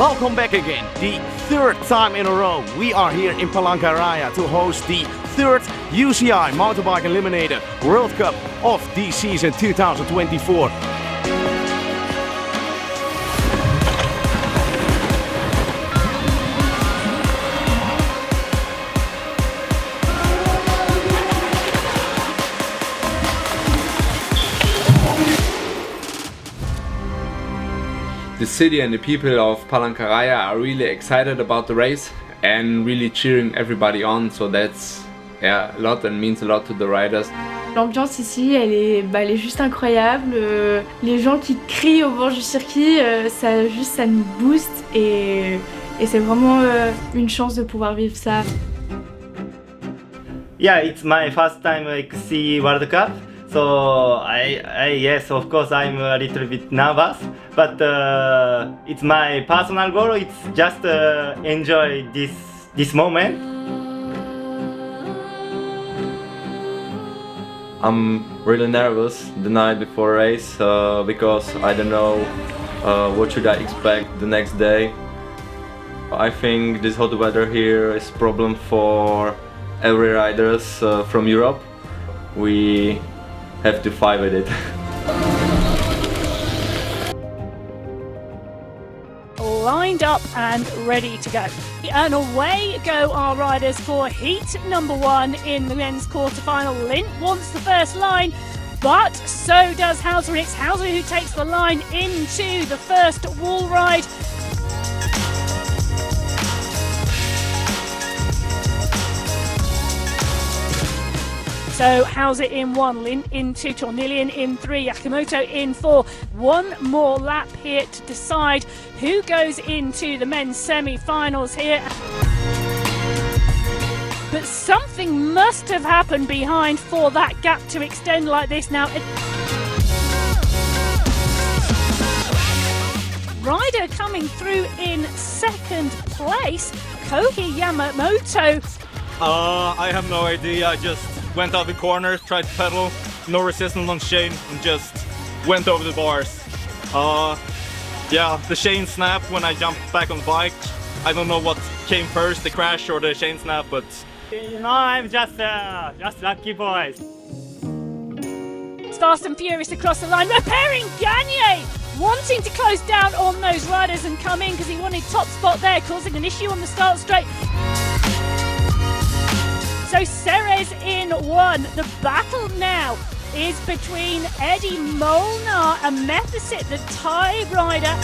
Welcome back again, the third time in a row. We are here in Palangkaraya to host the third UCI Mountainbike Eliminator World Cup of the season 2024. The city and the people of Palangkaraya are really excited about the race and really cheering everybody on, so that's a lot and means a lot to the riders. L'ambiance ici, elle est juste incroyable. Les gens qui crient au bord du circuit, ça nous booste et c'est vraiment une chance de pouvoir vivre ça. Yeah, it's my first time UCI World Cup. So yes, of course I'm a little bit nervous, but it's my personal goal. It's just enjoy this moment. I'm really nervous the night before race because I don't know what should I expect the next day. I think this hot weather here is a problem for every riders from Europe. We have to fight with it. Lined up and ready to go. And away go our riders for heat number 1 in the men's quarterfinal. Lint wants the first line, but so does Hauser. It's Hauser who takes the line into the first wall ride. So Hauser in 1, Lint in 2, Tornillian in 3, Yakamoto in 4. One more lap here to decide who goes into the men's semi-finals here. But something must have happened behind for that gap to extend like this now. Rider coming through in second place, Kohi Yamamoto. I have no idea. I just went out the corner, tried to pedal, no resistance on chain, and just went over the bars. Yeah, the chain snapped when I jumped back on the bike. I don't know what came first, the crash or the chain snap, but You know, I'm just lucky boy. It's fast and furious across the line, repairing Gagne, wanting to close down on those riders and come in because he wanted top spot there, causing an issue on the start straight. So Serres in 1. The battle now is between Eddie Molnar and Methosit, the Thai rider.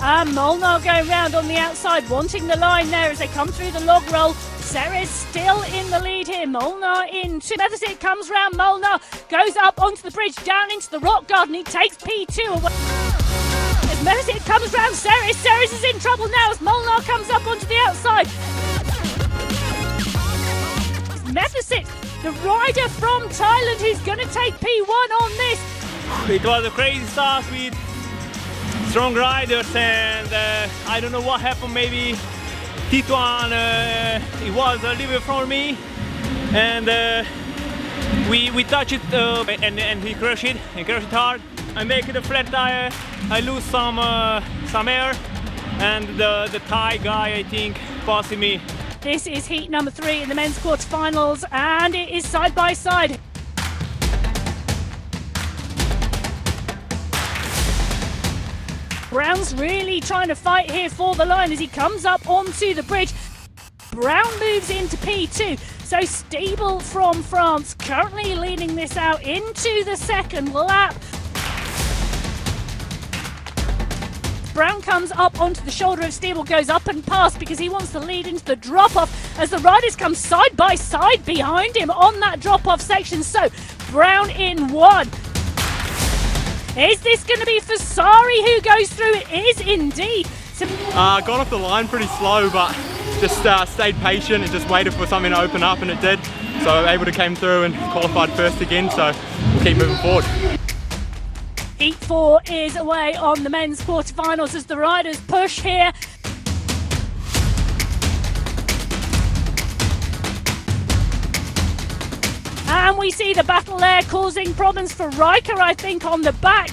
And Molnar going round on the outside, wanting the line there as they come through the log roll. Serres still in the lead here. Molnar in 2. Methosit comes round. Molnar goes up onto the bridge, down into the rock garden. He takes P2 away. As Methosit comes round Serres, Serres is in trouble now as Molnar comes up onto the outside. Methosit, the rider from Thailand, who's going to take P1 on this. it was a crazy start with strong riders, and I don't know what happened. Maybe Tituan, it was a little bit from me, and we touch it and he crushed it hard. I make it a flat tire. I lose some air, and the Thai guy, I think, passing me. This is heat number 3 in the men's quarterfinals, and it is side by side. Brown's really trying to fight here for the line as he comes up onto the bridge. Brown moves into P2, so Stable from France currently leading this out into the second lap. Brown comes up onto the shoulder of Stable, goes up and past because he wants to lead into the drop-off as the riders come side by side behind him on that drop-off section. So Brown in 1. Is this going to be Fasari who goes through? It is indeed. Got off the line pretty slow, but just stayed patient and just waited for something to open up, and it did. So able to came through and qualified first again, so we'll keep moving forward. Heat 4 is away on the men's quarterfinals as the riders push here. And we see the battle there causing problems for Riker, I think, on the back.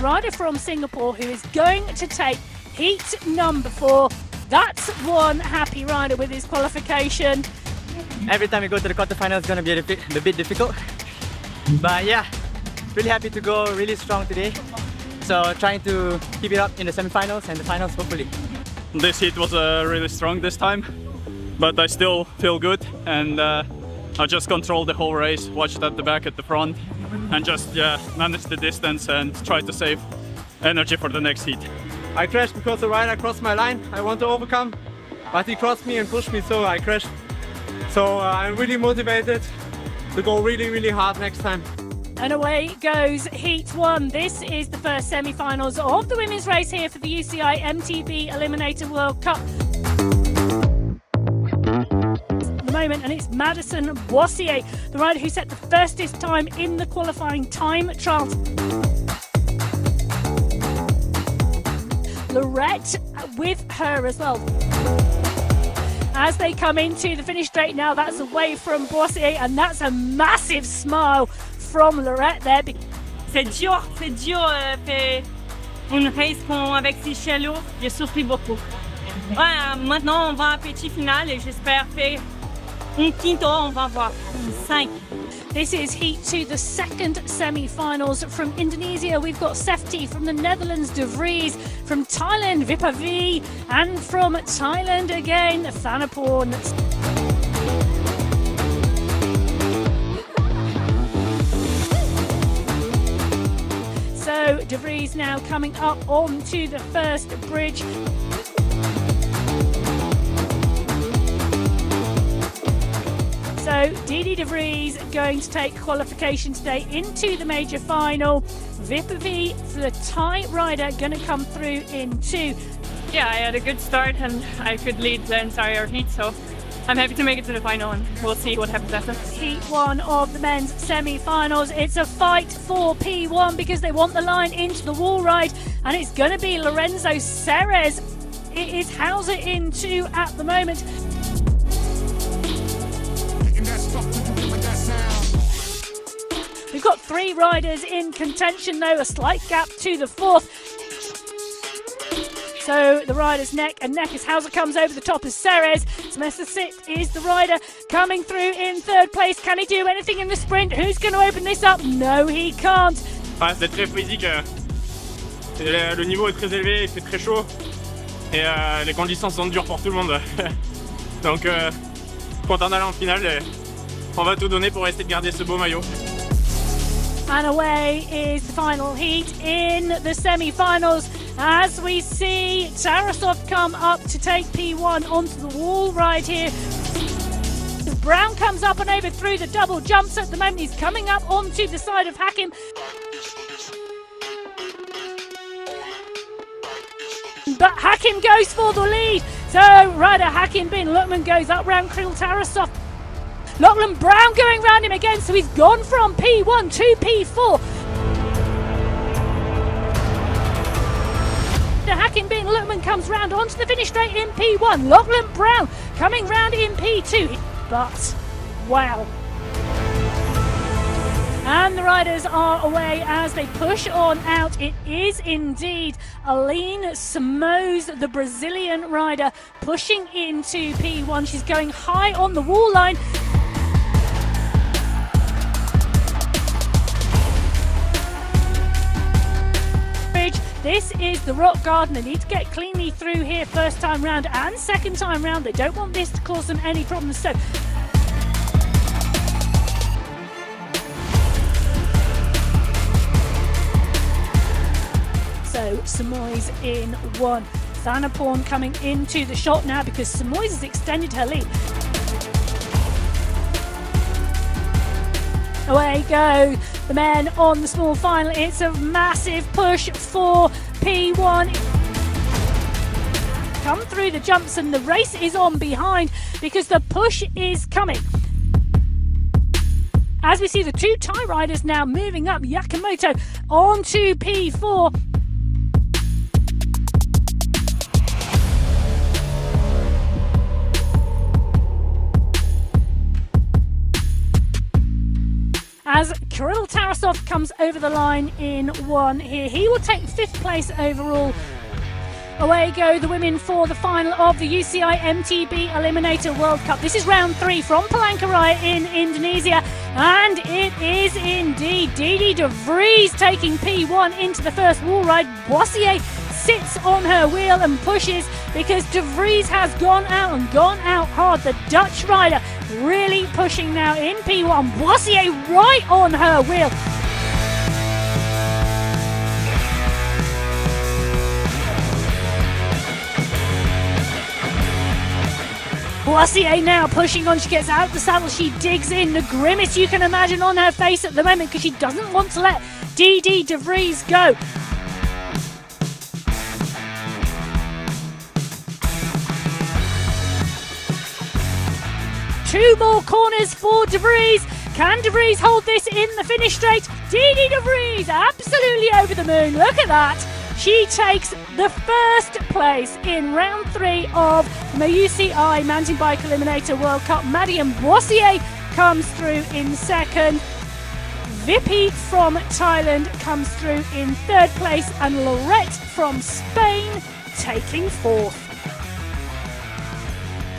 rider from Singapore who is going to take heat number 4. That's one happy rider with his qualification. Every time you go to the quarterfinal, it's going to be a bit difficult. But yeah, really happy to go really strong today. So trying to keep it up in the semifinals and the finals, hopefully. This heat was really strong this time, but I still feel good, and I just controlled the whole race, watched at the back, at the front, and just managed the distance and tried to save energy for the next heat. I crashed because the rider crossed my line. I want to overcome, but he crossed me and pushed me, so I crashed. So I'm really motivated to go really hard next time. And away goes Heat 1. This is the first semi-finals of the women's race here for the UCI MTB Eliminator World Cup. The moment, and it's Madison Boissier, the rider who set the fastest time in the qualifying time trial. Lorette with her as well. As they come into the finish straight now, that's away from Boissier, and that's a massive smile from Lorette there. C'est dur, faire une race avec ces chiens lourds, j'ai souffert beaucoup. Ouais, maintenant on va à petit final et j'espère faire un quinto, on va voir, 5. This is Heat 2, the second semi-finals. From Indonesia, we've got Sefti. From the Netherlands, De Vries. From Thailand, Vipavi. And from Thailand again, Thanaporn. So De Vries now coming up onto the first bridge. So Didi de Vries going to take qualification today into the major final. Vipavi, for the Thai rider, going to come through in 2. Yeah, I had a good start and I could lead the entire heat, so I'm happy to make it to the final, and we'll see what happens after. Heat 1 of the men's semi-finals. It's a fight for P1 because they want the line into the wall ride, and it's going to be Lorenzo Serres. It is Hauser in 2 at the moment. We've got 3 riders in contention though, a slight gap to the 4th. So the rider's neck and neck as Hauser comes over the top as Serres. Semester 6 is the rider coming through in 3rd place. Can he do anything in the sprint? Who's going to open this up? No, he can't. Ah, c'est très physique. Le niveau est très élevé, il fait très chaud. Et les conditions sont dures pour tout le monde. Donc, content d'aller en finale. Et on va tout donner pour essayer de garder ce beau maillot. And away is the final heat in the semi-finals as we see Tarasov come up to take P1 onto the wall right here. Brown comes up and over through the double jumps at the moment. He's coming up onto the side of Hakim. But Hakim goes for the lead. So rider Hakim bin Lochlan goes up round Krill Tarasov. Lochlan Brown going round him again, so he's gone from P1 to P4. The Hakim bin Lochlan comes round onto the finish straight in P1. Lochlan Brown coming round in P2. But, wow. And the riders are away as they push on out. It is indeed Aline Simoes, the Brazilian rider, pushing into P1. She's going high on the wall line. This is the rock garden. They need to get cleanly through here first time round and second time round. They don't want this to cause them any problems. So Simoes in 1. Thanaporn coming into the shot now because Simoes has extended her lead. Away go the men on the small final. It's a massive push for P1. Come through the jumps and the race is on behind because the push is coming. As we see the 2 Thai riders now moving up, Yakamoto onto P4. As Kirill Tarasov comes over the line in 1 here. He will take 5th place overall. Away go the women for the final of the UCI MTB Eliminator World Cup. This is round 3 from Palangkaraya in Indonesia, and it is indeed Didi de Vries taking P1 into the first wall ride. Boissier sits on her wheel and pushes because de Vries has gone out and gone out hard. The Dutch rider really pushing now in P1. Boissier right on her wheel. Boissier now pushing on, she gets out the saddle, she digs in, the grimace you can imagine on her face at the moment because she doesn't want to let Didi de Vries go. Two more corners for de Vries. Can de Vries hold this in the finish straight? Didi de Vries absolutely over the moon, look at that. She takes the first place in round 3 of the UCI Mountainbike Eliminator World Cup. Mariam Boissier comes through in 2nd. Vipi from Thailand comes through in 3rd place, and Lorette from Spain taking 4th.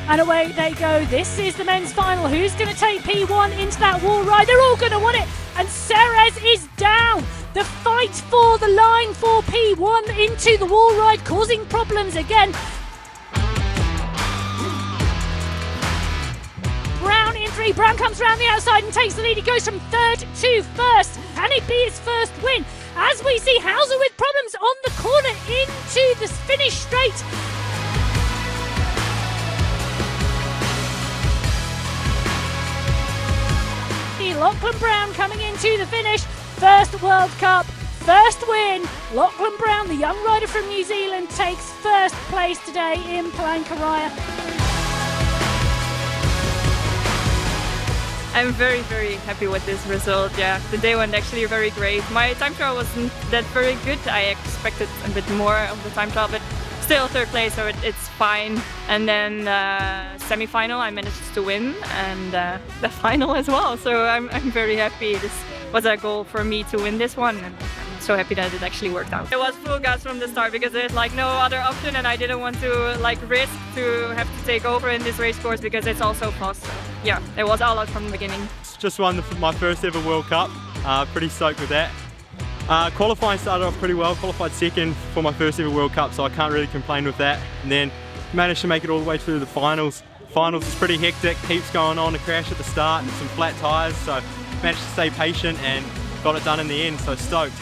And away they go. This is the men's final. Who's going to take P1 into that wall ride? They're all going to want it. And Serres is down. The fight for the line for P1 into the wall ride, causing problems again. Brown in 3. Brown comes around the outside and takes the lead. He goes from 3rd to 1st. Can it be his first win? As we see Hauser with problems on the corner into the finish straight. Lochlan Brown coming into the finish. First World Cup, first win. Lochlan Brown, the young rider from New Zealand, takes 1st place today in Palangkaraya. I'm very, very happy with this result. Yeah, the day went actually very great. My time trial wasn't that very good. I expected a bit more of the time trial, but still 3rd place, so it's fine. And then semi-final, I managed to win, and the final as well. So I'm very happy. This was a goal for me to win this one, and I'm so happy that it actually worked out. It was full gas from the start because there's like no other option, and I didn't want to like risk to have to take over in this race course because it's all so fast. So, yeah, it was all out from the beginning. Just won my first ever World Cup. Pretty stoked with that. Qualifying started off pretty well, qualified 2nd for my first ever World Cup, so I can't really complain with that. And then managed to make it all the way through the finals. Finals was pretty hectic, heaps going on, a crash at the start and some flat tyres, so managed to stay patient and got it done in the end, so stoked.